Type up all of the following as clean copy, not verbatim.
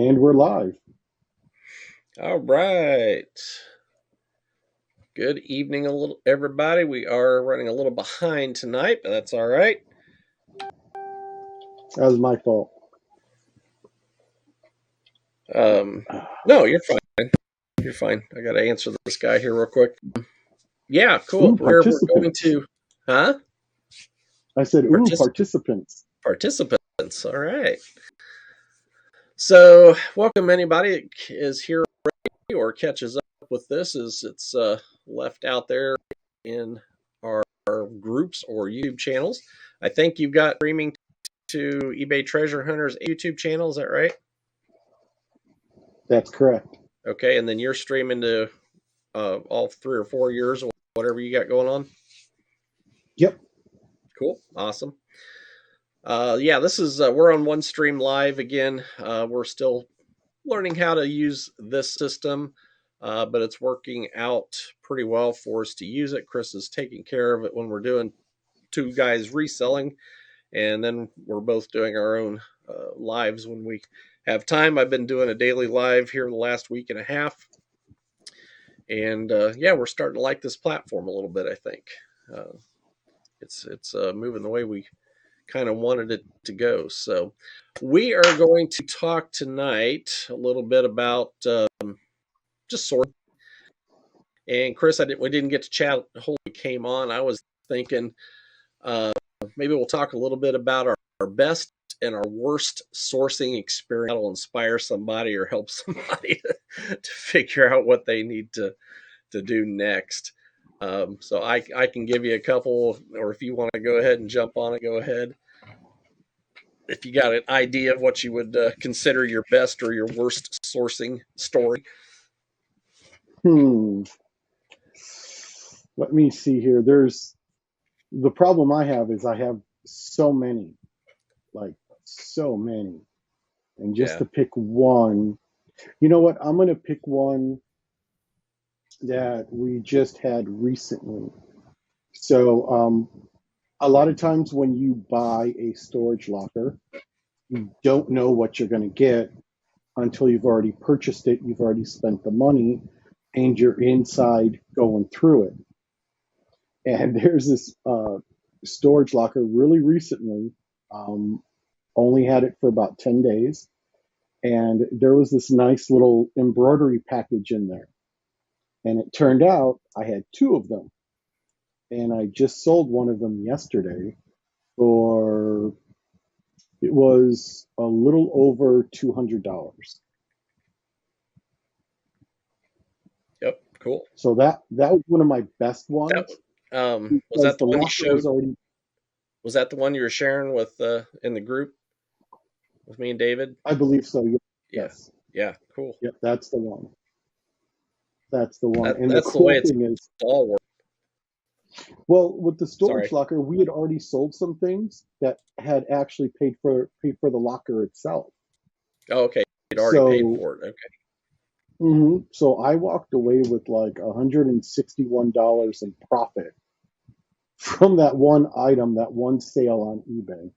And we're live. All right. Good evening, everybody. We are running a little behind tonight, but that's all right. That was my fault. No, you're fine. You're fine. I got to answer this guy here real quick. Yeah, cool. Ooh, We're going participants. to, huh? I said, ooh, Partic- participants. Participants. All right. So, welcome anybody that is here or catches up with this as it's left out there in our groups or YouTube channels. I think you've got streaming to eBay Treasure Hunters YouTube channel. Is that right? That's correct. Okay, and then you're streaming to all 3 or 4 years or whatever you got going on. Yep. Cool, awesome. Yeah, this is we're on OneStream.live again. We're still learning how to use this system, but it's working out pretty well for us to use it. Chris is taking care of it when we're doing two guys reselling, and then we're both doing our own lives when we have time. I've been doing a daily live here the last week and a half, and yeah, we're starting to like this platform a little bit. I think it's moving the way we kind of wanted it to go. So we are going to talk tonight a little bit about just sorting. And Chris, we didn't get to chat before we came on. I was thinking maybe we'll talk a little bit about our best and our worst sourcing experience. That'll inspire somebody or help somebody to figure out what they need to do next. So I can give you a couple, or if you want to go ahead and jump on it, go ahead. If you got an idea of what you would consider your best or your worst sourcing story. Let me see here. The problem I have is I have so many, like so many. And just to pick one, you know what? I'm going to pick one that we just had recently. So, a lot of times when you buy a storage locker, you don't know what you're going to get until you've already purchased it, you've already spent the money, and you're inside going through it. And there's this storage locker really recently, only had it for about 10 days, and there was this nice little embroidery package in there. And it turned out I had two of them, and I just sold one of them yesterday for, it was a little over $200. Yep, cool. So that was one of my best ones. Was that the one you showed? Already... Was that the one you were sharing with in the group with me and David? I believe so. Yes. Yeah. Cool. Yep, that's the one. That's the one. And that's the cool way it's thing is, all work. Well, with the storage locker, we had already sold some things that had actually paid for the locker itself. Oh, okay. You'd already paid for it. Okay. So I walked away with like $161 in profit from that one item, that one sale on eBay.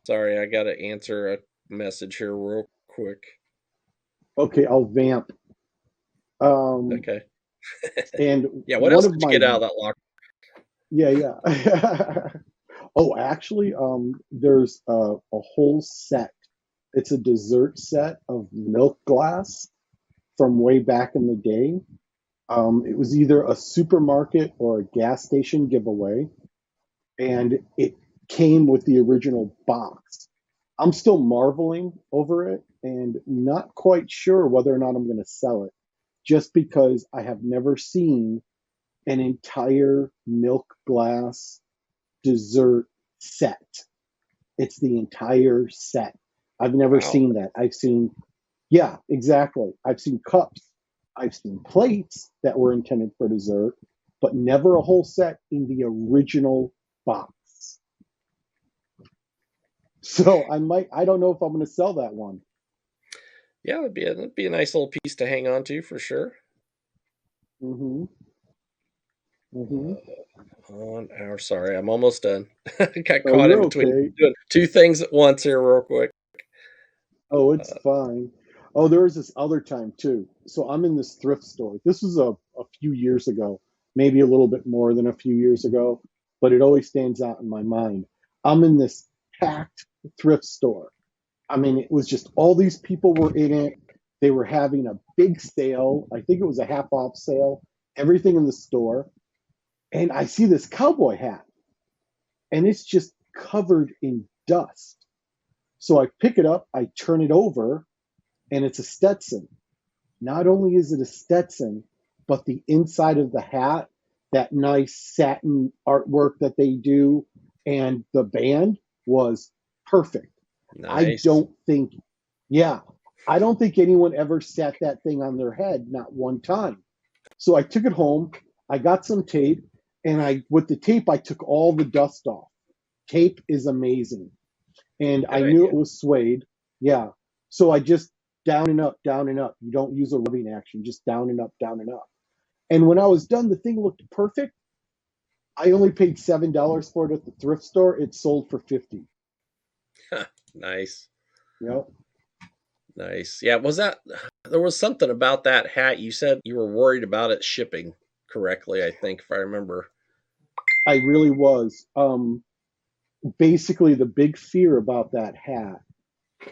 Sorry, I got to answer a message here real quick. Okay, I'll vamp. Okay. And yeah, what else did you get out of that locker? Yeah. Oh, actually, there's a whole set. It's a dessert set of milk glass from way back in the day. It was either a supermarket or a gas station giveaway, and it came with the original box. I'm still marveling over it and not quite sure whether or not I'm going to sell it, just because I have never seen an entire milk glass dessert set. It's the entire set. I've never seen that. I've seen, yeah, exactly. I've seen cups. I've seen plates that were intended for dessert, but never a whole set in the original box. So I don't know if I'm going to sell that one. Yeah, it'd be a nice little piece to hang on to for sure. Mm-hmm. On our sorry, I'm almost done. Got Oh, caught in you're between okay. doing two things at once here, real quick. Oh, it's Uh, fine. Oh, there was this other time too. So I'm in this thrift store. This was a few years ago, maybe a little bit more than a few years ago, but it always stands out in my mind. I'm in this packed thrift store. I mean, it was just all these people were in it. They were having a big sale. I think it was a half off sale, everything in the store. And I see this cowboy hat and it's just covered in dust. So I pick it up, I turn it over, and it's a Stetson. Not only is it a Stetson, but the inside of the hat, that nice satin artwork that they do, and the band was perfect. I nice. don't think, yeah, I don't think anyone ever sat that thing on their head, not one time. So I took it home, I got some tape, and with the tape, I took all the dust off. Tape is amazing. And Good I knew idea. it was suede. Yeah. So I just down and up, down and up. You don't use a rubbing action, just down and up, down and up. And when I was done, the thing looked perfect. I only paid $7 for it at the thrift store. It sold for 50. Nice. You know, Nice. Yeah, was that there was something about that hat you said you were worried about it shipping correctly, I think, if I remember. I really was. Basically, the big fear about that hat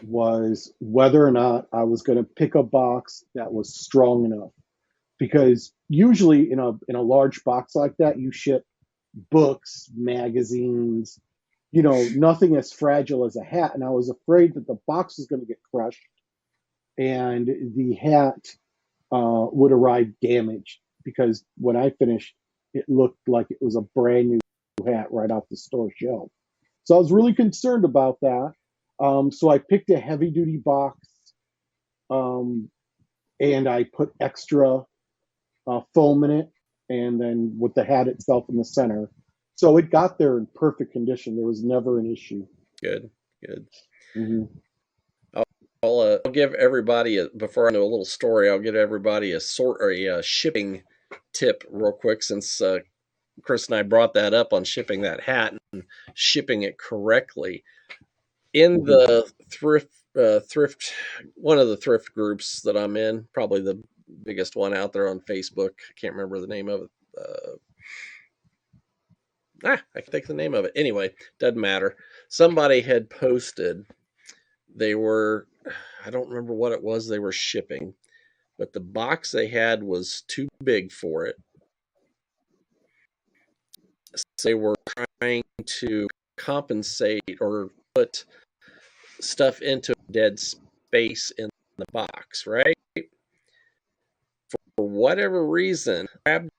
was whether or not I was going to pick a box that was strong enough. Because usually in a large box like that, you ship books, magazines, nothing as fragile as a hat. And I was afraid that the box was going to get crushed and the hat would arrive damaged because when I finished, it looked like it was a brand new hat right off the store shelf. So I was really concerned about that. So I picked a heavy duty box um, and I put extra foam in it, and then with the hat itself in the center. So it got there in perfect condition. There was never an issue. Good. Good. Mm-hmm. I'll, I'll give everybody before I know a little story. I'll give everybody a sort or a shipping tip real quick since Chris and I brought that up on shipping that hat and shipping it correctly. In Mm-hmm. the thrift one of the thrift groups that I'm in, probably the biggest one out there on Facebook. I can't remember the name of it. I can think of the name of it. Anyway, doesn't matter. Somebody had posted they were I don't remember what it was they were shipping, but the box they had was too big for it. So they were trying to compensate or put stuff into dead space in the box, right? For whatever reason, grabbed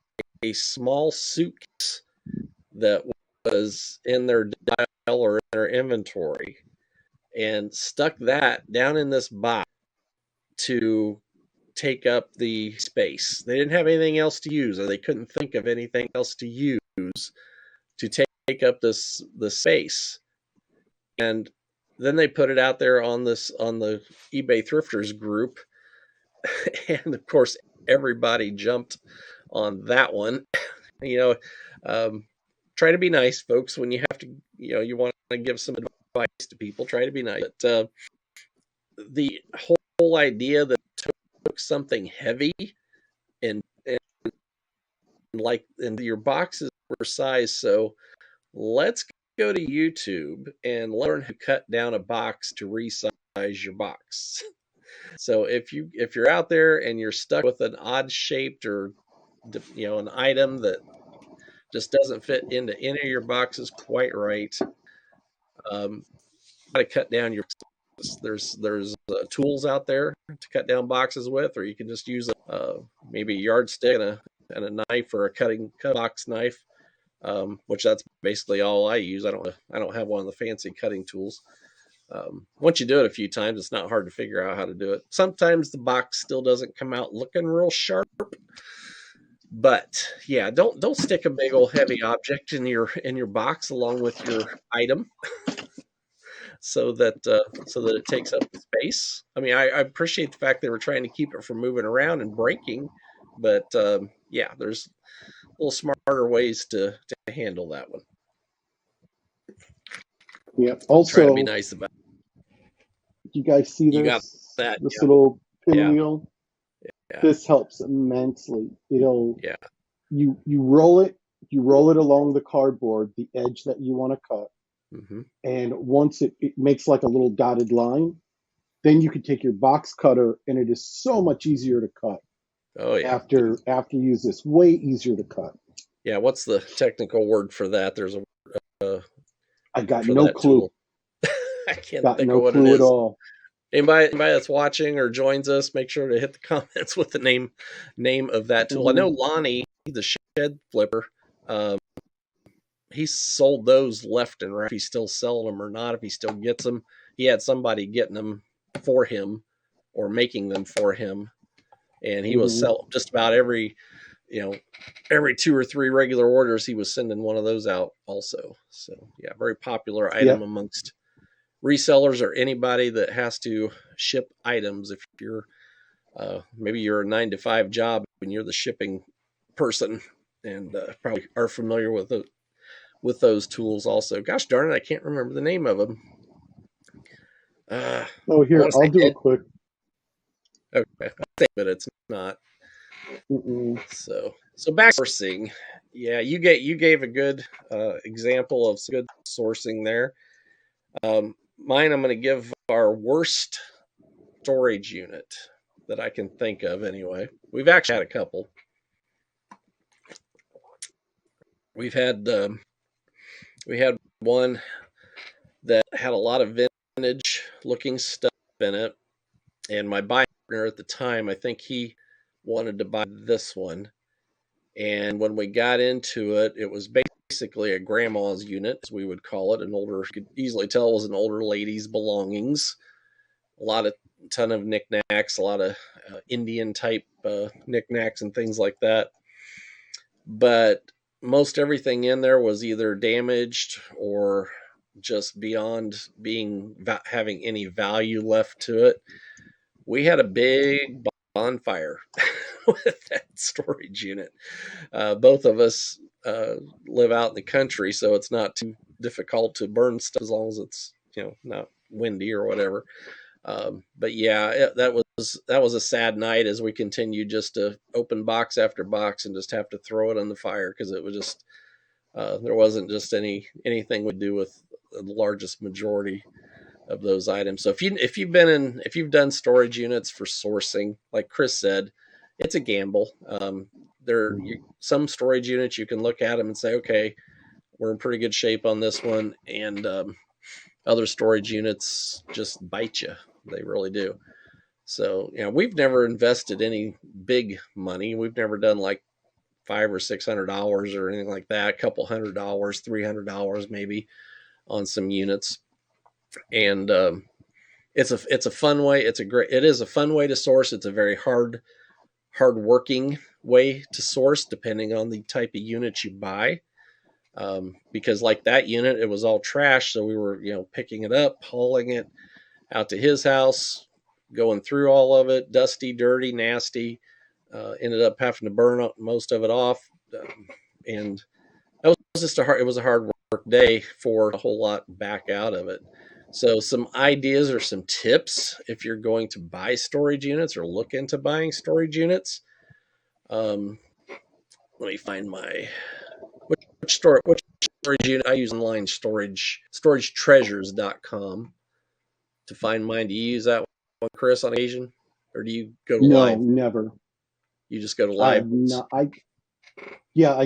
a small suitcase that was in their dial or in their inventory and stuck that down in this box to take up the space. They didn't have anything else to use, or they couldn't think of anything else to use to take up the space. And then they put it out there on the eBay thrifters group, and of course everybody jumped on that one. you know, um, try to be nice, folks. When you have to, you want to give some advice to people. Try to be nice. But the whole idea that took something heavy and and your boxes were size, so let's go to YouTube and learn how to cut down a box to resize your box. So if you're out there and you're stuck with an odd shaped or an item that just doesn't fit into any of your boxes quite right, got to cut down your boxes. There's tools out there to cut down boxes with, or you can just use maybe a yardstick and a knife or a cut box knife, which that's basically all I use. I don't have one of the fancy cutting tools. Once you do it a few times, it's not hard to figure out how to do it. Sometimes the box still doesn't come out looking real sharp, but yeah, don't stick a big old heavy object in your box along with your item so that it takes up space. I mean, I appreciate the fact they were trying to keep it from moving around and breaking, but yeah, there's little smarter ways to handle that one. Yeah. Try to be Also, nice about you guys see it. You got this that? this little Yeah, pinwheel? yeah, This helps immensely. It'll yeah. you roll it, you roll it along the cardboard, the edge that you want to cut, Mm-hmm. and once it makes like a little dotted line, then you can take your box cutter, and it is so much easier to cut. Oh yeah, After you use this, way easier to cut. yeah. What's the technical word for that? There's a I got for no that clue. tool. I can't Got think of no what it clue at is. all. Anybody that's watching or joins us, make sure to hit the comments with the name of that tool. I Hmm. know Lonnie, the shed flipper, um, he sold those left and right. If he's still selling them or not, if he still gets them, he had somebody getting them for him or making them for him, and he was Hmm. selling just about every 2 or 3 regular orders. He was sending one of those out also. So yeah, very popular item Yep. amongst resellers or anybody that has to ship items. If you're maybe you're a 9 to 5 job and you're the shipping person, and probably are familiar with those tools also. Gosh darn it, I can't remember the name of them. Oh, I here, want to I'll say do Ed. it quick. Okay, I think, but it's not. Mm-mm. So back sourcing. Yeah, you gave a good example of some good sourcing there. Mine, I'm going to give our worst storage unit that I can think of. Anyway, we've actually had a couple. We've had we had one that had a lot of vintage looking stuff in it, and my buyer partner at the time, I think he wanted to buy this one. And when we got into it, it was basically a grandma's unit, as we would call it. An older, you could easily tell it was an older lady's belongings. A lot of ton of knickknacks, a lot of Indian type knickknacks and things like that. But most everything in there was either damaged or just beyond being having any value left to it. We had a big bonfire with that storage unit. Both of us live out in the country, so it's not too difficult to burn stuff as long as it's not windy or whatever. But yeah, that was a sad night as we continued just to open box after box and just have to throw it on the fire because it was just there wasn't just anything we do with the largest majority of those items. So if you've done storage units for sourcing, like Chris said, it's a gamble. Some storage units you can look at them and say, okay, we're in pretty good shape on this one, and other storage units just bite you. They really do. So we've never invested any big money. We've never done like $500 or $600 or anything like that. A couple $100, $300 maybe on some units, and it's a fun way. It is a fun way to source. It's a very hard working way to source, depending on the type of unit you buy. Because like that unit, it was all trash, so we were picking it up, hauling it out to his house, going through all of it, dusty, dirty, nasty. Ended up having to burn most of it off, and that was just it was a hard work day for a whole lot back out of it. So some ideas or some tips if you're going to buy storage units or look into buying storage units. Um, Let me find which storage unit I use online. Storagetreasures.com to find mine. Do you use that one, Chris, on occasion, or do you go to No, live? never. You just go to I live have ones. not. I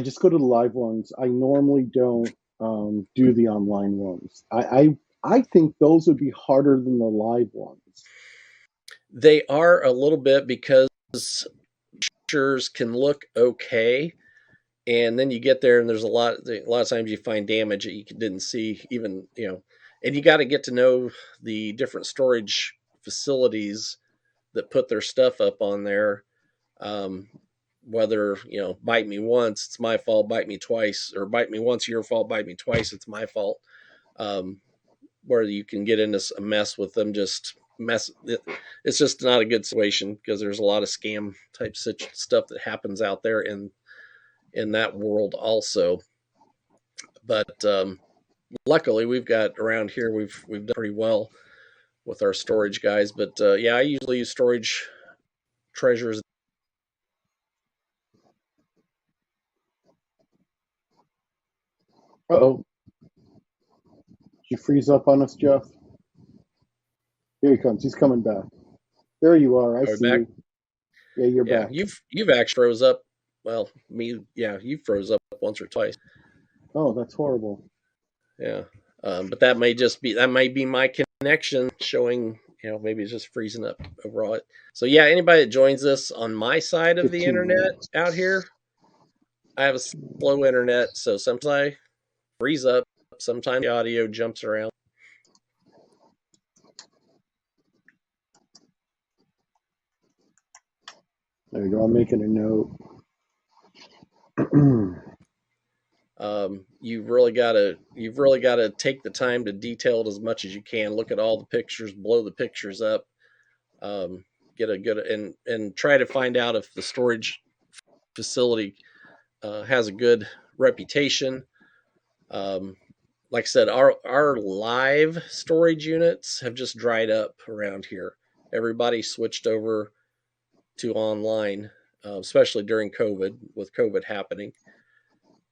just go to the live ones. I normally don't do the online ones. I think those would be harder than the live ones. They are a little bit because pictures can look okay, and then you get there and there's a lot of times you find damage that you didn't see even and you got to get to know the different storage facilities that put their stuff up on there. um, Whether bite me once it's my fault, bite me twice, or bite me once your fault, bite me twice it's my fault. um, where you can get into a mess with them, just it's just not a good situation because there's a lot of scam type stuff that happens out there in that world also. But luckily, we've got around here we've done pretty well with our storage guys. But yeah, I usually use storage treasures. Uh-oh. Did you freeze up on us, Jeff? Here he comes. He's coming back. There you are. I Are we see back? you. Yeah, you're Yeah, back. you've actually froze up. Well, me, yeah, you froze up once or twice. Oh, that's horrible. Yeah, but that might be my connection showing. Maybe it's just freezing up overall. So yeah, anybody that joins us on my side of the 15 internet minutes. out here, I have a slow internet, so sometimes I freeze up. Sometimes the audio jumps around. There you go. I'm making a note. You've really got to take the time to detail it as much as you can. Look at all the pictures, blow the pictures up, get a good and try to find out if the storage facility has a good reputation. Like I said, our live storage units have just dried up around here. Everybody switched over to online, especially during COVID, with COVID happening.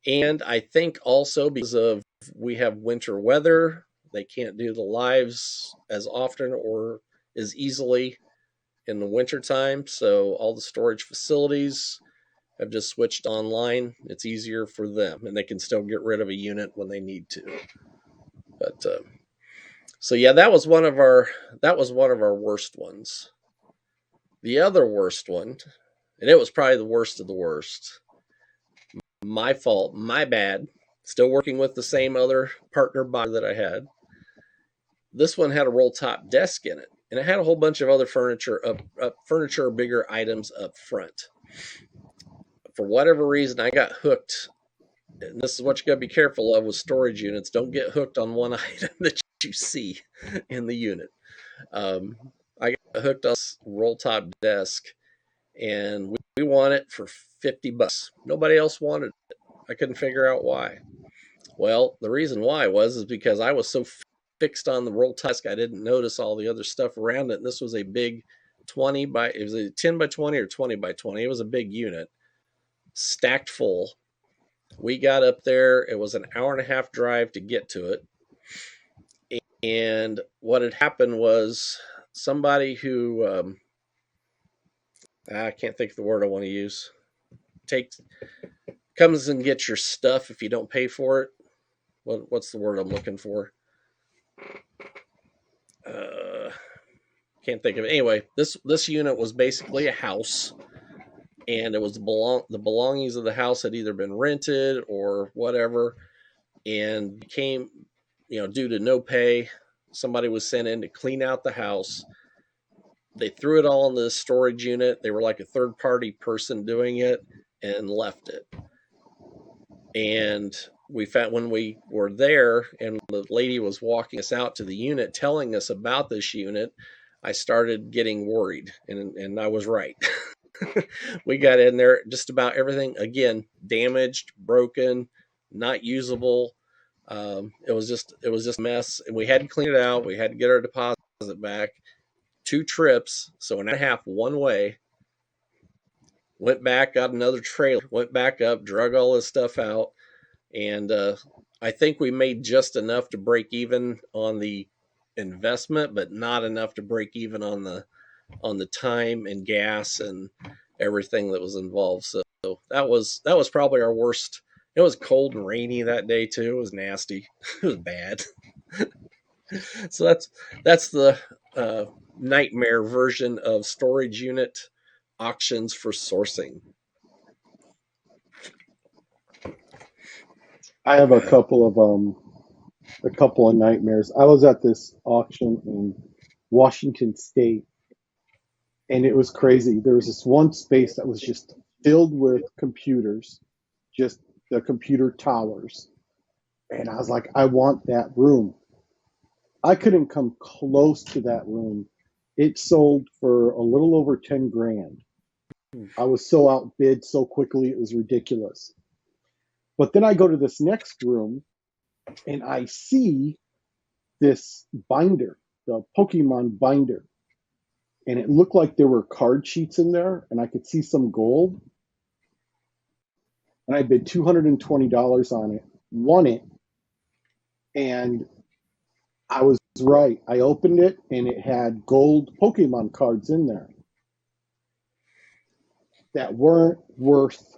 And I think also because of we have winter weather, they can't do the lives as often or as easily in the wintertime. So all the storage facilities have just switched online. It's easier for them, and they can still get rid of a unit when they need to. But so yeah, that was one of our worst ones. The other worst one, and it was probably the worst of the worst. My fault, my bad. Still working with the same other partner buyer that I had. This one had a roll top desk in it, and it had a whole bunch of other furniture, bigger items up front. For whatever reason, I got hooked. And this is what you got to be careful of with storage units. Don't get hooked on one item that you see in the unit. I got hooked on this roll top desk, and we want it for $50. Nobody else wanted it. I couldn't figure out why. Well, the reason why is because I was so fixed on the roll desk, I didn't notice all the other stuff around it. And this was a big it was a 10 by 20 or 20 by 20. It was a big unit, stacked full. We got up there. It was an hour and a half drive to get to it. And what had happened was somebody who, I can't think of the word I want to use, comes and gets your stuff if you don't pay for it. What's the word I'm looking for? Can't think of it. Anyway, this unit was basically a house, and it was the belongings of the house had either been rented or whatever, and became, due to no pay, somebody was sent in to clean out the house. They threw it all in the storage unit. They were like a third party person doing it and left it. And we found when we were there and the lady was walking us out to the unit telling us about this unit, I started getting worried, and I was right. We got in there, just about everything, again, damaged, broken, not usable. It was just a mess, and we had to clean it out. We had to get our deposit back. 2 trips, so an hour and a half one way. Went back, got another trailer, went back up, drug all this stuff out, and I think we made just enough to break even on the investment, but not enough to break even on the time and gas and everything that was involved. So that was probably our worst. It was cold and rainy that day too. It was nasty. It was bad. So that's the nightmare version of storage unit auctions for sourcing. I have a couple of nightmares. I was at this auction in Washington State, and it was crazy. There was this one space that was just filled with computers, just the computer towers. And I was like, I want that room. I couldn't come close to that room. It sold for a little over 10 grand. I was so outbid so quickly, it was ridiculous. But then I go to this next room and I see this binder, the Pokemon binder. And it looked like there were card sheets in there, and I could see some gold. And I bid $220 on it, won it, and I was right. I opened it, and it had gold Pokemon cards in there that weren't worth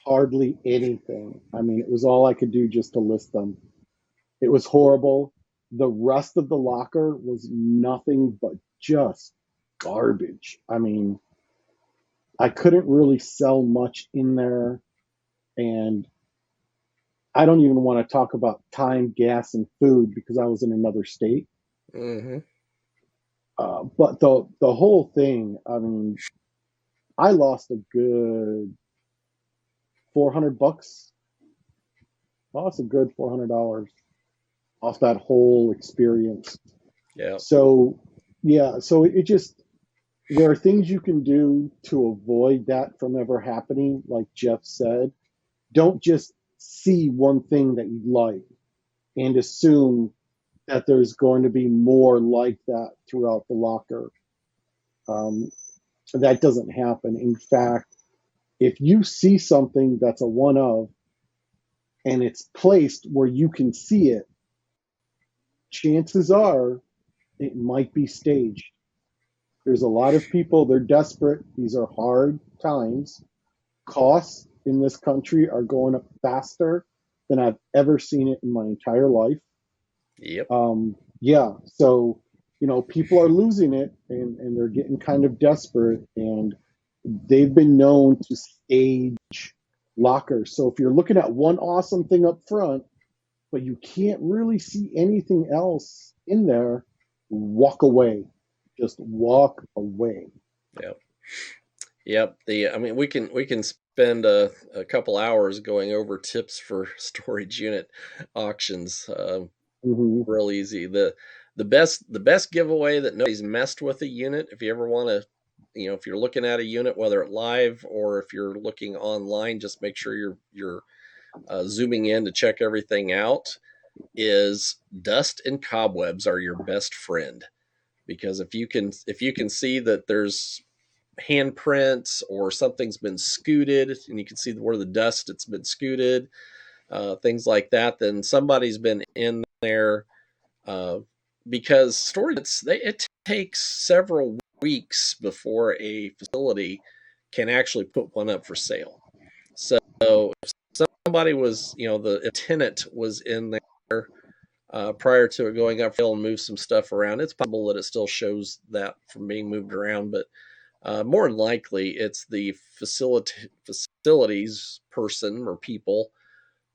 hardly anything. I mean, it was all I could do just to list them. It was horrible. The rest of the locker was nothing but just garbage. I mean, I couldn't really sell much in there. And I don't even want to talk about time, gas, and food because I was in another state. Mm-hmm. But the whole thing, I mean, I lost a good $400. Lost a good $400 off that whole experience. Yeah. So yeah, so it just there are things you can do to avoid that from ever happening. Like Jeff said, don't just see one thing that you like and assume that there's going to be more like that throughout the locker. Um, that doesn't happen. In fact, if you see something that's a one of and it's placed where you can see it, chances are it might be staged. There's a lot of people, they're desperate. These are hard times. Costs in this country are going up faster than I've ever seen it in my entire life. Yep. Yeah, so people are losing it and they're getting kind of desperate, and they've been known to stage lockers. So if you're looking at one awesome thing up front, but you can't really see anything else in there, walk away. Just walk away. Yep. Yep. I mean, we can spend a couple hours going over tips for storage unit auctions. Mm-hmm. Real easy. The best giveaway that nobody's messed with a unit. If you ever want to, if you're looking at a unit, whether it live or if you're looking online, just make sure you're zooming in to check everything out. Is dust and cobwebs are your best friend, because if you can see that there's handprints or something's been scooted and you can see where the dust it's been scooted, things like that, then somebody's been in there, uh, because storage it takes several weeks before a facility can actually put one up for sale. So if somebody was, the tenant was in there prior to it going up for sale and move some stuff around, it's possible that it still shows that from being moved around, but more than likely it's the facilities person or people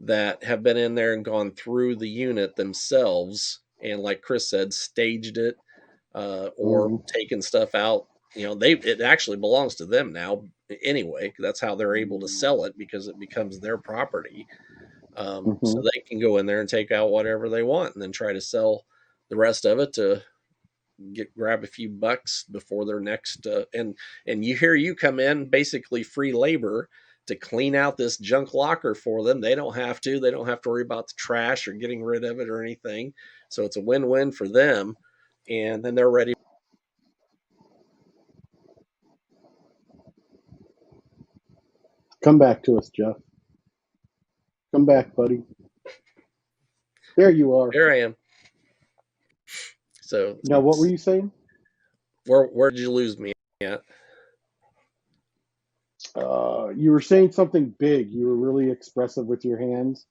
that have been in there and gone through the unit themselves and, like Chris said, staged it, or Mm-hmm. taken stuff out. It actually belongs to them now anyway. That's how they're able to sell it, because it becomes their property. So Mm-hmm. they can go in there and take out whatever they want and then try to sell the rest of it to grab a few bucks before their next, and you come in basically free labor to clean out this junk locker for them. They don't have to worry about the trash or getting rid of it or anything, so it's a win-win for them, and then they're ready. Come back to us, Jeff. Come back, buddy. There you are. There I am. So Now, what were you saying? where did you lose me at? You were saying something big. You were really expressive with your hands.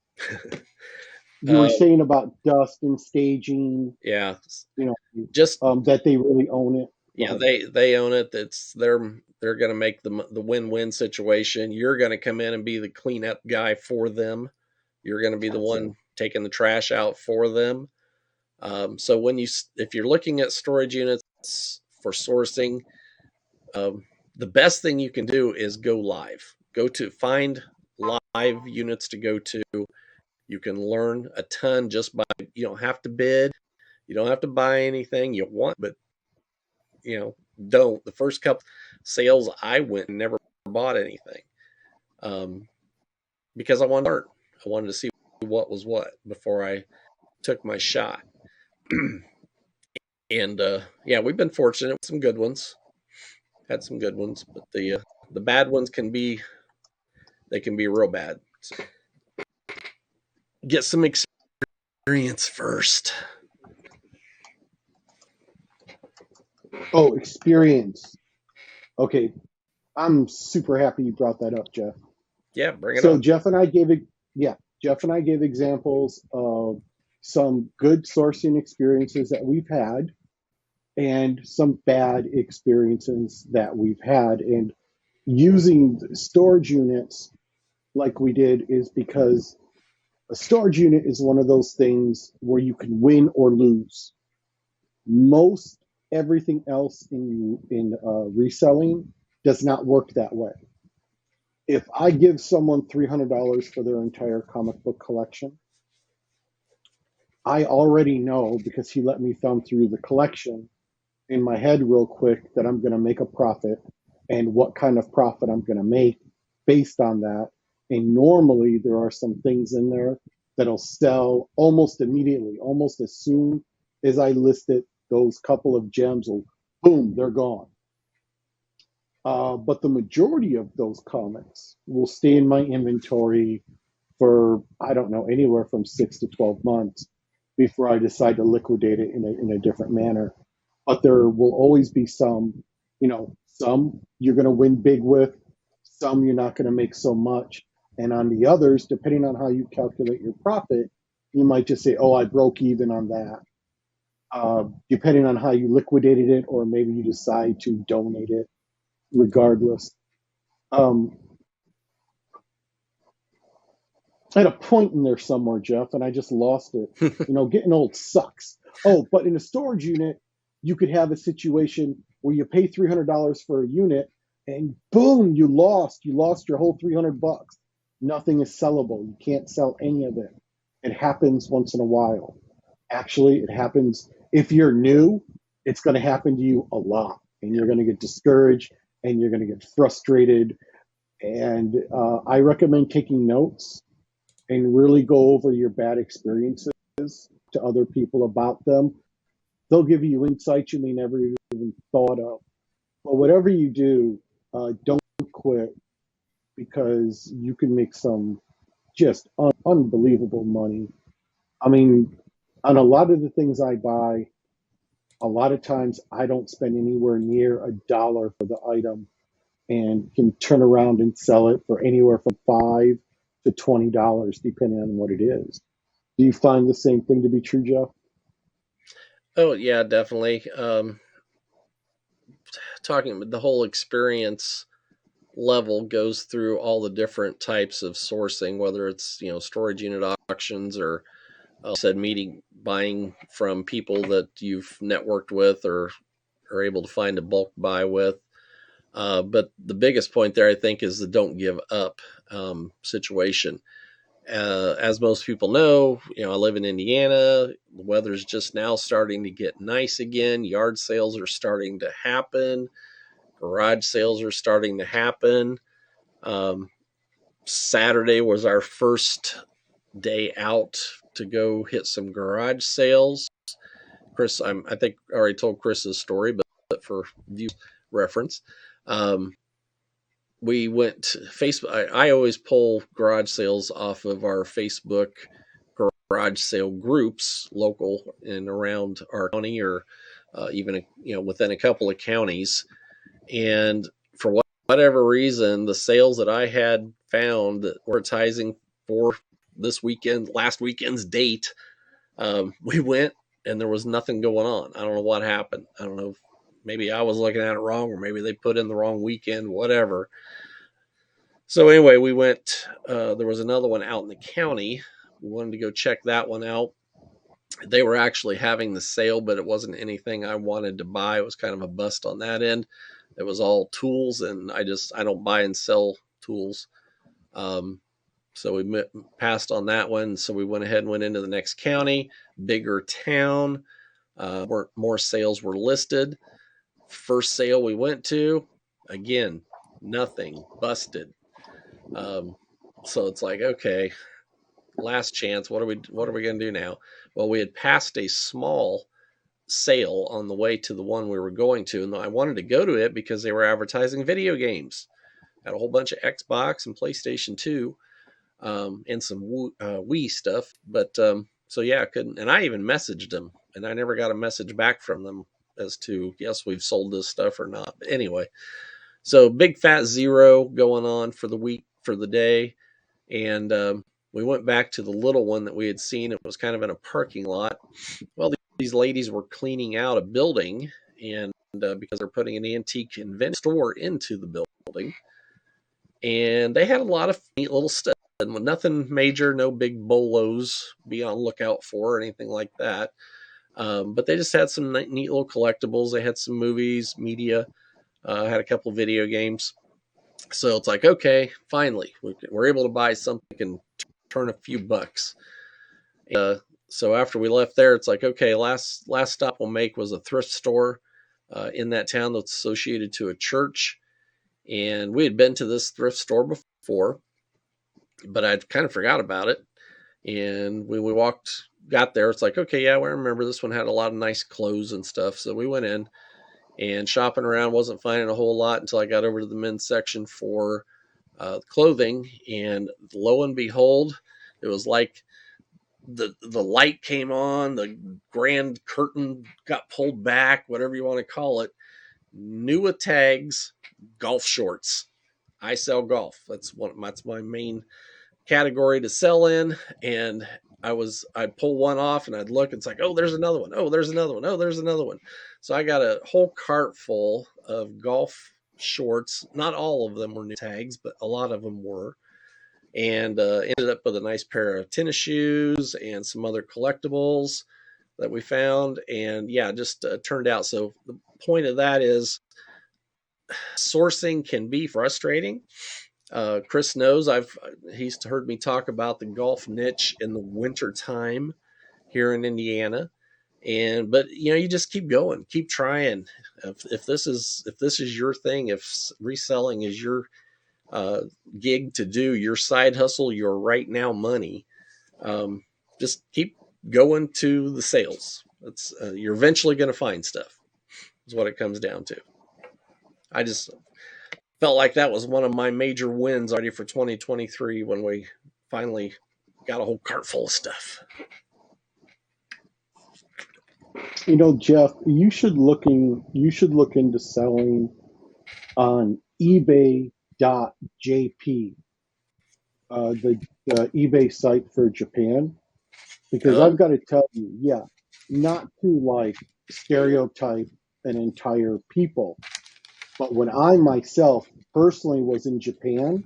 You were uh, saying about dust and staging, yeah, you know, just that they really own it. Go yeah, ahead. they own it. They're going to make the win-win situation. You're going to come in and be the cleanup guy for them. You're going to be the That's it. one taking the trash out for them. So if you're looking at storage units for sourcing, um, the best thing you can do is go live. Go to find live units to go to. You can learn a ton just by, you don't have to bid. You don't have to buy anything you want, but you know, don't. The first couple sales I went and never bought anything, um, because I wanted to learn. I wanted to see what was what before I took my shot. And yeah, we've been fortunate with some good ones. Had some good ones, but the bad ones can be real bad. So get some experience first. Oh, experience. Okay, I'm super happy you brought that up, Jeff. Yeah, bring it So on. Jeff and I gave it, yeah, Jeff and I gave examples of some good sourcing experiences that we've had and some bad experiences that we've had. And using storage units like we did is because a storage unit is one of those things where you can win or lose. Most everything else in reselling does not work that way. If I give someone $300 for their entire comic book collection, I already know because he let me thumb through the collection in my head real quick that I'm going to make a profit and what kind of profit I'm going to make based on that. And normally there are some things in there that'll sell almost immediately, almost as soon as I list it. Those couple of gems will, boom, they're gone. But the majority of those comics will stay in my inventory for, I don't know, anywhere from 6 to 12 months before I decide to liquidate it in a different manner. But there will always be some, some you're going to win big with, some you're not going to make so much. And on the others, depending on how you calculate your profit, you might just say, oh, I broke even on that. Depending on how you liquidated it, or maybe you decide to donate it regardless. Um, I had a point in there somewhere, Jeff, and I just lost it. Getting old sucks. Oh, but in a storage unit, you could have a situation where you pay $300 for a unit, and boom, you lost. You lost your whole $300. Nothing is sellable. You can't sell any of it. It happens once in a while. Actually, it happens if you're new. It's going to happen to you a lot, and you're going to get discouraged, and you're going to get frustrated. And I recommend taking notes and really go over your bad experiences to other people about them. They'll give you insights you may never even thought of. But whatever you do, don't quit because you can make some just unbelievable money. I mean, on a lot of the things I buy, a lot of times I don't spend anywhere near $1 for the item and can turn around and sell it for anywhere from $5 to $20, depending on what it is. Do you find the same thing to be true, Jeff? Oh yeah, definitely. Talking about the whole experience level goes through all the different types of sourcing, whether it's storage unit auctions or said meeting buying from people that you've networked with or are able to find a bulk buy with. But the biggest point there, I think, is the don't give up situation. As most people know, I live in Indiana. The weather's just now starting to get nice again. Yard sales are starting to happen. Garage sales are starting to happen. Um, Saturday was our first day out to go hit some garage sales. Chris, I think I already told Chris's story, but for view reference, we went to Facebook. I always pull garage sales off of our Facebook garage sale groups, local and around our county, or even within a couple of counties. And for whatever reason, the sales that I had found that were advertising for last weekend's date, we went and there was nothing going on. I don't know what happened. I don't know. Maybe I was looking at it wrong, or maybe they put in the wrong weekend, whatever. So anyway, we went. There was another one out in the county. We wanted to go check that one out. They were actually having the sale, but it wasn't anything I wanted to buy. It was kind of a bust on that end. It was all tools, and I don't buy and sell tools. Um, so we passed on that one. So we went ahead and went into the next county, bigger town. More sales were listed. First sale we went to, again, nothing, busted. So it's like, okay, last chance. What are we going to do now? Well, we had passed a small sale on the way to the one we were going to, and I wanted to go to it because they were advertising video games. Had a whole bunch of Xbox and PlayStation 2, and some Wii stuff. But so yeah, I couldn't. And I even messaged them, and I never got a message back from them as to yes, we've sold this stuff or not. But anyway, so big fat zero going on for the week, for the day, and we went back to the little one that we had seen. It was kind of in a parking lot. Well, these ladies were cleaning out a building, and because they're putting an antique and vintage store into the building, and they had a lot of neat little stuff. Nothing major, no big bolos be on lookout for or anything like that. But they just had some neat little collectibles. They had some movies, media, had a couple of video games. So it's like, okay, finally, we're able to buy something and turn a few bucks. So after we left there, it's like, okay, last stop we'll make was a thrift store in that town that's associated to a church. And we had been to this thrift store before, but I'd kind of forgot about it. And when we got there, it's like, okay, yeah, well, I remember this one had a lot of nice clothes and stuff. So we went in and shopping around, wasn't finding a whole lot until I got over to the men's section for clothing. And lo and behold, it was like the light came on, the grand curtain got pulled back, whatever you want to call it. New tags, golf shorts. I sell golf. That's my main category to sell in. And I'd pull one off and I'd look, and it's like, oh, there's another one. Oh, there's another one. Oh, there's another one. So I got a whole cart full of golf shorts. Not all of them were new tags, but a lot of them were. And ended up with a nice pair of tennis shoes and some other collectibles that we found. And yeah, just turned out. So the point of that is sourcing can be frustrating. Chris knows he's heard me talk about the golf niche in the winter time here in Indiana. But you just keep going, keep trying. If this is your thing, if reselling is your gig to do, your side hustle, your right now money, just keep going to the sales. You're eventually going to find stuff, is what it comes down to. I just felt like that was one of my major wins already for 2023 when we finally got a whole cart full of stuff. Jeff, you should look into selling on ebay.jp, the eBay site for Japan, because I've got to tell you, yeah, not to like stereotype an entire people, but when I myself personally was in Japan,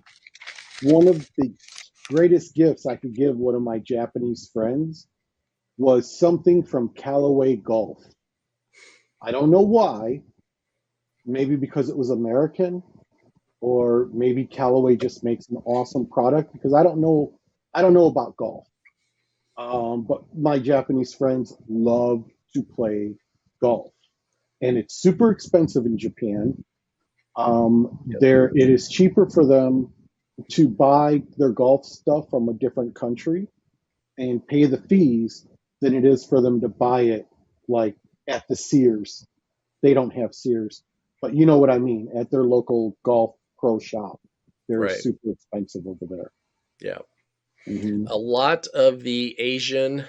one of the greatest gifts I could give one of my Japanese friends was something from Callaway Golf. I don't know why. Maybe because it was American, or maybe Callaway just makes an awesome product, because I don't know about golf. But my Japanese friends love to play golf, and it's super expensive in Japan. It is cheaper for them to buy their golf stuff from a different country and pay the fees than it is for them to buy it like at the Sears. They don't have Sears, but you know what I mean, at their local golf pro shop. They're right. super expensive over there. Yeah. Mm-hmm. A lot of the Asian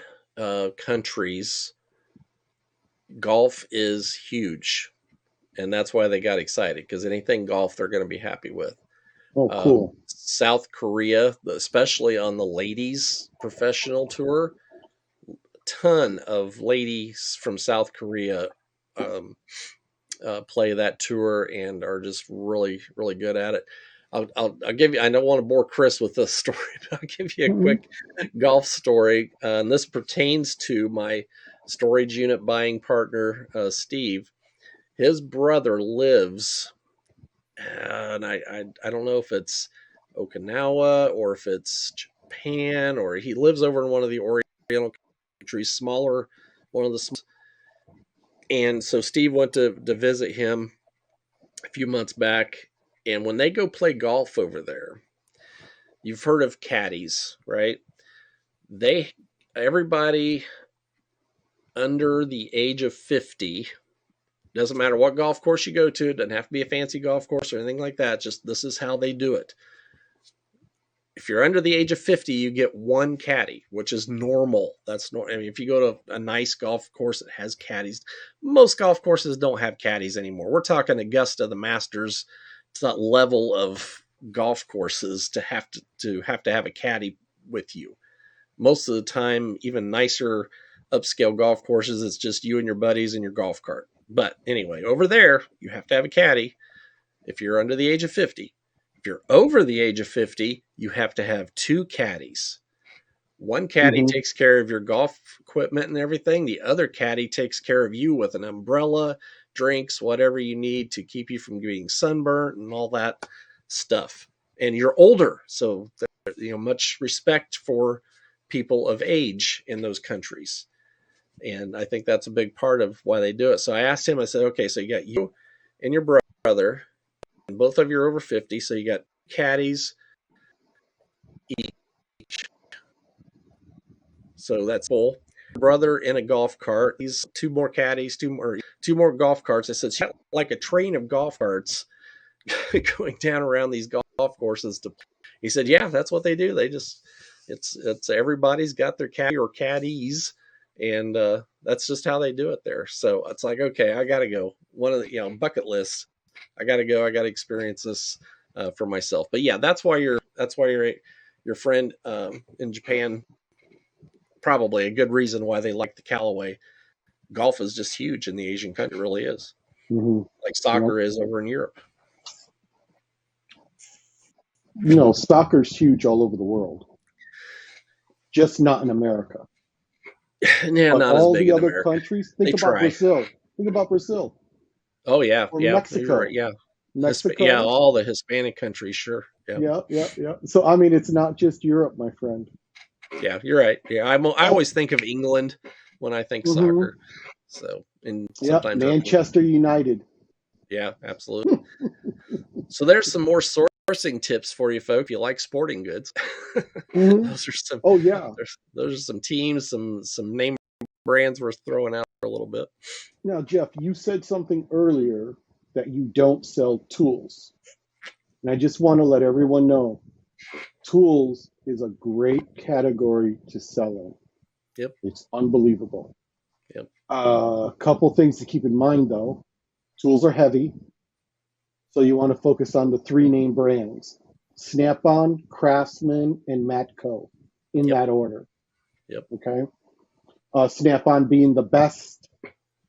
countries, golf is huge. And that's why they got excited, because anything golf they're going to be happy with. Oh, cool. South Korea, especially on the ladies professional tour, a ton of ladies from South Korea play that tour and are just really, really good at it. I'll give you, I don't want to bore Chris with this story, but I'll give you a quick golf story. And this pertains to my storage unit buying partner, Steve. His brother lives, and I don't know if it's Okinawa or if it's Japan, or he lives over in one of the Oriental countries, smaller, one of the. And so Steve went to visit him a few months back, and when they go play golf over there, you've heard of caddies, right? everybody under the age of 50, doesn't matter what golf course you go to, it doesn't have to be a fancy golf course or anything like that. Just this is how they do it. If you're under the age of 50, you get one caddy, which is normal. That's normal. I mean, if you go to a nice golf course that has caddies, most golf courses don't have caddies anymore. We're talking Augusta, the Masters. It's that level of golf courses to have a caddy with you. Most of the time, even nicer upscale golf courses, it's just you and your buddies and your golf cart. But anyway, over there, you have to have a caddy if you're under the age of 50. If you're over the age of 50, you have to have two caddies. One caddy takes care of your golf equipment and everything. The other caddy takes care of you with an umbrella, drinks, whatever you need to keep you from getting sunburnt and all that stuff. And you're older, so much respect for people of age in those countries. And I think that's a big part of why they do it. So I asked him, I said, okay, so you got you and your brother, and both of you are over 50, so you got caddies each. So that's full. Brother in a golf cart. He's two more caddies, two more golf carts. I said, like a train of golf carts going down around these golf courses. He said, yeah, that's what they do. They just, it's everybody's got their caddy or caddies, and that's just how they do it there. So it's like, okay, I got to go. One of the bucket lists. I got to go. I got to experience this for myself. But yeah, that's why your friend in Japan, probably a good reason why they like the Callaway. Golf is just huge in the Asian country. It really is. Like soccer is over in Europe. Soccer's huge all over the world, just not in America. Yeah, but not all as big the in other America. countries. Think about Brazil. Oh yeah, or yeah, Mexico. Right, yeah, Mexico. Yeah, all the Hispanic countries, sure. Yeah. So I mean, it's not just Europe, my friend. Yeah, you're right. Yeah, I always think of England when I think soccer. So, and sometimes Manchester United. Yeah, absolutely. So there's some more sourcing tips for you, folks. If you like sporting goods, those are some. Oh yeah, those are some teams, some name brands we're throwing out for a little bit. Now, Jeff, you said something earlier that you don't sell tools, and I just want to let everyone know, tools is a great category to sell in. Yep, it's unbelievable. Yep. A couple things to keep in mind, though. Tools are heavy, so you want to focus on the three name brands: Snap-on, Craftsman, and Matco, in that order. Yep. Okay. Snap-on being the best,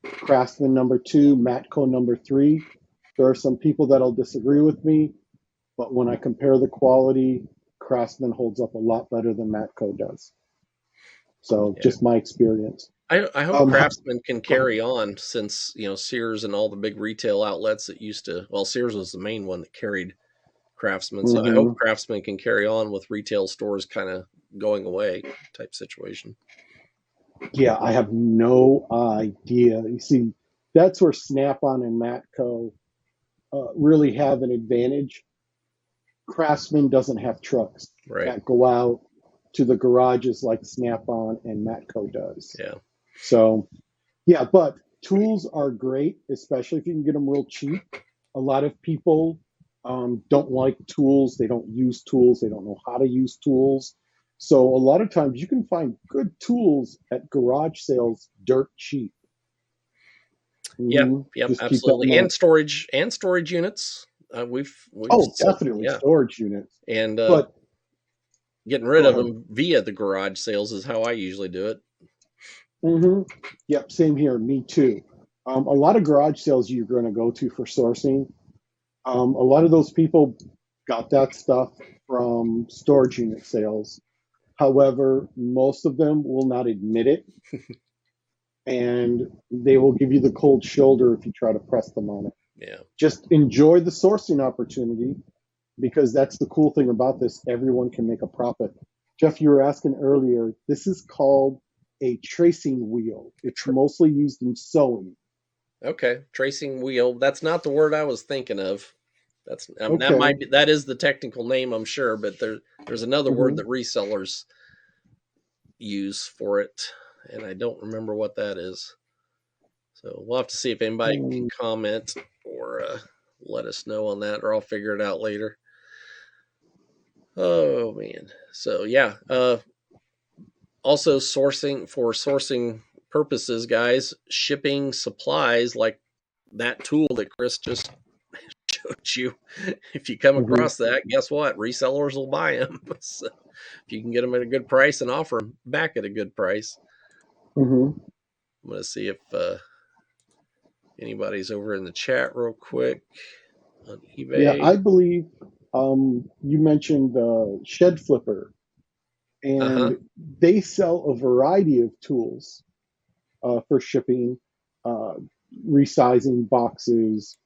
Craftsman number 2, Matco number 3. There are some people that'll disagree with me, but when I compare the quality, Craftsman holds up a lot better than Matco does. So just my experience. I hope Craftsman can carry on, since Sears and all the big retail outlets that used to. Well, Sears was the main one that carried Craftsman, so I hope Craftsman can carry on with retail stores kind of going away type situation. Yeah, I have no idea. You see, that's where Snap-on and Matco really have an advantage. Craftsman doesn't have trucks that go out to the garages like Snap-on and Matco does. Yeah. So, yeah, but tools are great, especially if you can get them real cheap. A lot of people don't like tools. They don't use tools. They don't know how to use tools. So a lot of times you can find good tools at garage sales dirt cheap. Yep, absolutely. And storage units. We've definitely storage units. And but getting rid of them via the garage sales is how I usually do it. Yep, same here. Me too. A lot of garage sales you're going to go to for sourcing, a lot of those people got that stuff from storage unit sales. However, most of them will not admit it, and they will give you the cold shoulder if you try to press them on it. Yeah. Just enjoy the sourcing opportunity, because that's the cool thing about this. Everyone can make a profit. Jeff, you were asking earlier, this is called a tracing wheel. It's mostly used in sewing. Okay, tracing wheel. That's not the word I was thinking of. That is the technical name, I'm sure, but there's another word that resellers use for it, and I don't remember what that is. So we'll have to see if anybody can comment or let us know on that, or I'll figure it out later. Oh man. So yeah. Also sourcing purposes, guys, shipping supplies like that tool that Chris just showed you. If you come across that, guess what? Resellers will buy them. So if you can get them at a good price and offer them back at a good price. I'm going to see if anybody's over in the chat real quick on eBay. Yeah, I believe you mentioned Shed Flipper, and they sell a variety of tools for shipping, resizing boxes,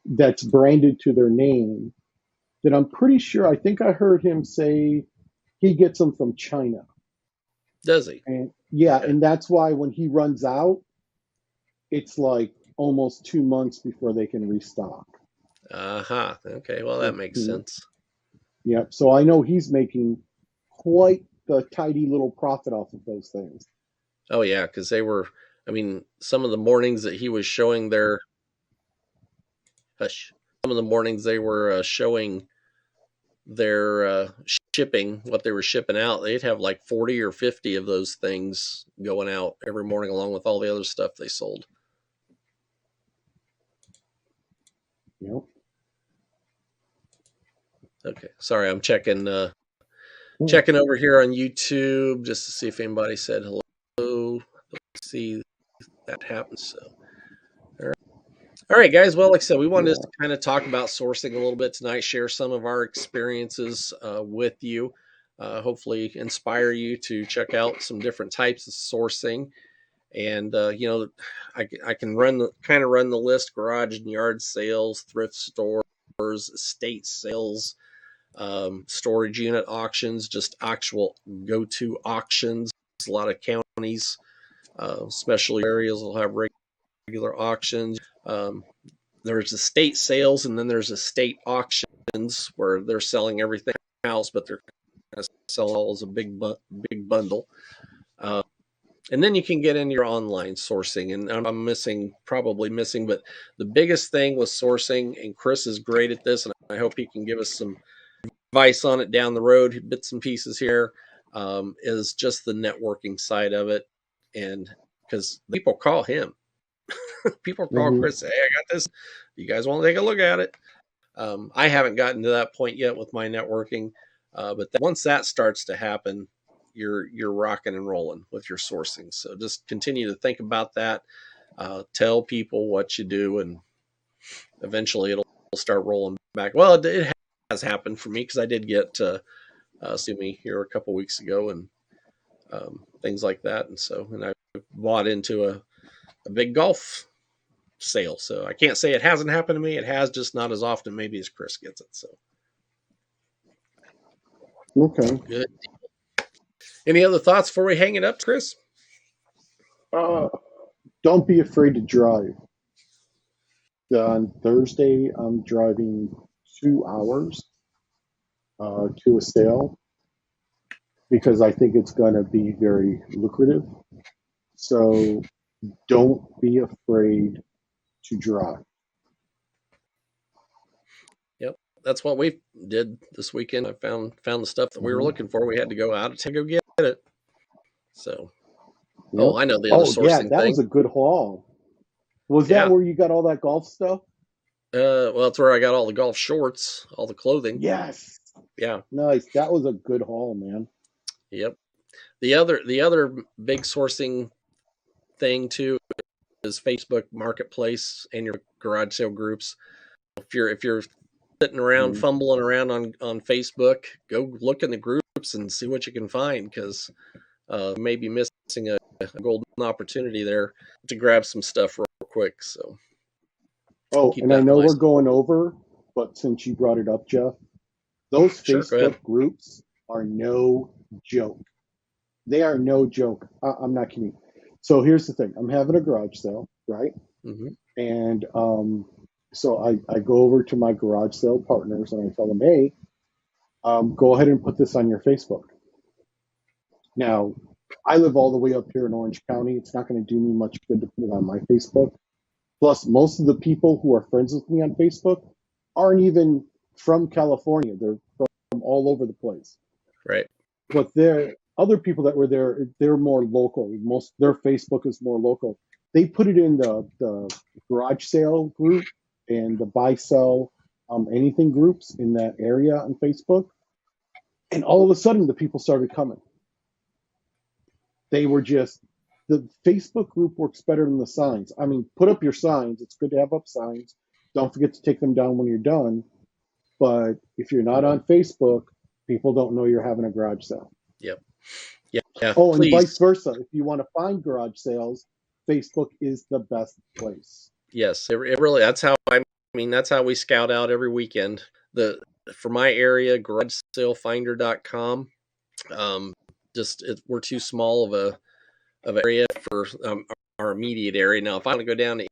that's branded to their name. That I'm pretty sure, I think I heard him say he gets them from China. Does he? And yeah, okay. And that's why when he runs out, it's like almost 2 months before they can restock. Okay, well, that makes sense. Yeah, so I know he's making quite the tidy little profit off of those things. Oh yeah, because they were, I mean, some of the mornings that he was showing their, some of the mornings they were showing their shipping, what they were shipping out, they'd have like 40 or 50 of those things going out every morning along with all the other stuff they sold. Yep. Okay, sorry, I'm checking over here on YouTube just to see if anybody said hello. Let's see that happens. So, all right, guys. Well, like I said, we wanted to kind of talk about sourcing a little bit tonight, share some of our experiences with you, hopefully inspire you to check out some different types of sourcing. And I can run the list: garage and yard sales, thrift stores, estate sales, storage unit auctions, just actual go-to auctions. A lot of counties, especially areas, will have regular auctions. There's estate sales, and then there's estate auctions where they're selling everything else, but they're kind of selling all as a big bundle. And then you can get into your online sourcing, and I'm probably missing, but the biggest thing with sourcing, and Chris is great at this, and I hope he can give us some advice on it down the road, bits and pieces here, is just the networking side of it. And because people call him, people call Chris, hey, I got this. You guys want to take a look at it? I haven't gotten to that point yet with my networking, but once that starts to happen, you're rocking and rolling with your sourcing. So just continue to think about that. Tell people what you do, and eventually it'll start rolling back. Well, it has happened for me because I did get see me here a couple weeks ago and things like that, and I bought into a big golf sale. So I can't say it hasn't happened to me. It has, just not as often maybe as Chris gets it. So okay, good. Any other thoughts before we hang it up, Chris? Don't be afraid to drive. On Thursday, I'm driving 2 hours to a sale because I think it's going to be very lucrative. So don't be afraid to drive. Yep, that's what we did this weekend. I found the stuff that we were looking for. We had to go out to go get it. So, yep. I know the other sourcing that thing. Was a good haul. Was that where you got all that golf stuff? Well, that's where I got all the golf shorts, all the clothing. Yes. Yeah. Nice. That was a good haul, man. Yep. The other big sourcing thing too is Facebook Marketplace and your garage sale groups. If you're sitting around fumbling around on Facebook, go look in the groups and see what you can find, because may be missing a golden opportunity there to grab some stuff real quick. So and I know we're going over, but since you brought it up, Jeff, those Facebook groups are no joke. They are no joke. I'm not kidding. So here's the thing. I'm having a garage sale, right? And so I go over to my garage sale partners and I tell them, hey, go ahead and put this on your Facebook. Now, I live all the way up here in Orange County. It's not going to do me much good to put it on my Facebook. Plus, most of the people who are friends with me on Facebook aren't even from California. They're from all over the place. Right. But there, other people that were there, they're more local. Most their Facebook is more local. They put it in the garage sale group and the buy sell anything groups in that area on Facebook. And all of a sudden, the people started coming. They were just the Facebook group works better than the signs. I mean, put up your signs. It's good to have up signs. Don't forget to take them down when you're done. But if you're not on Facebook, people don't know you're having a garage sale. Yep. Yeah. Oh, please. And vice versa. If you want to find garage sales, Facebook is the best place. Yes, it really. That's how that's how we scout out every weekend. For my area, garagesalefinder.com. We're too small of an area for our immediate area. Now, if I want to go down to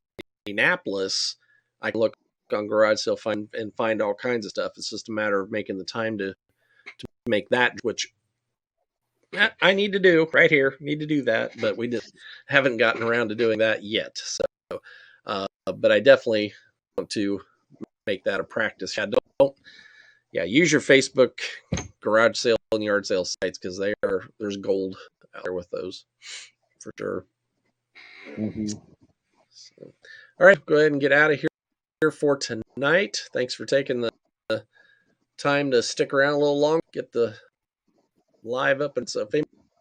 Indianapolis, I can look on Garage Sale Find and find all kinds of stuff. It's just a matter of making the time to make that, which I need to do right here. Need to do that, but we haven't gotten around to doing that yet. So, but I definitely want to make that a practice. Use your Facebook garage sale and yard sale sites because there's gold out there with those for sure. Mm-hmm. So, all right, go ahead and get out of here for tonight. Thanks for taking the time to stick around a little longer, get the live up. And so if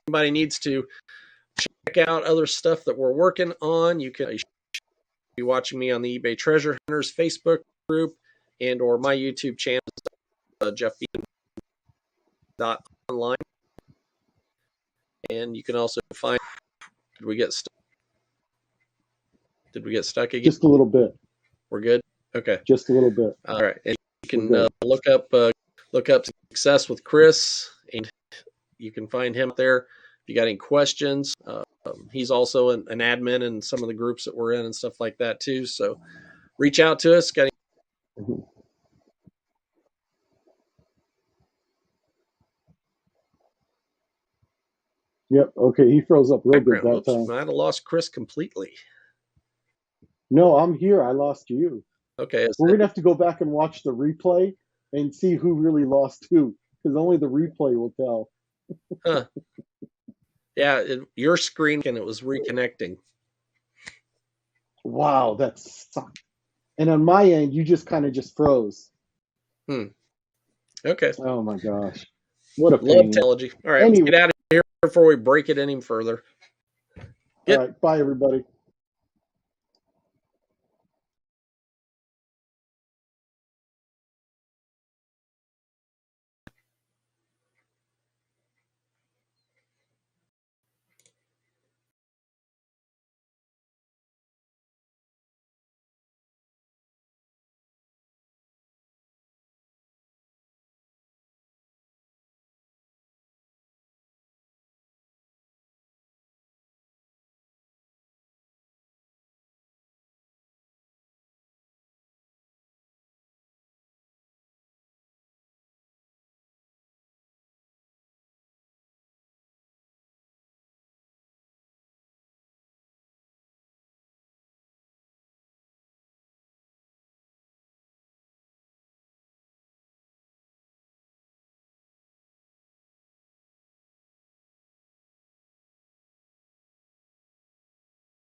anybody needs to check out other stuff that we're working on, you can be watching me on the eBay Treasure Hunters Facebook group and or my YouTube channel, JeffBean.online. And you can also find, did we get stuck again? Just a little bit. We're good? Okay. Just a little bit. All right. And you can look up Success with Chris, and you can find him there. If you got any questions, he's also an admin in some of the groups that we're in and stuff like that too. So reach out to us. Yep. Okay. He froze up real good that time. I might have lost Chris completely. No, I'm here. I lost you. Okay. We're going to have to go back and watch the replay and see who really lost who, because only the replay will tell. Huh. Yeah, your screen and it was reconnecting. Wow, that sucked. And on my end, you just kind of just froze. Okay. Oh my gosh. What a pain. Love technology. All right, let's get out of here before we break it any further. All right, bye everybody.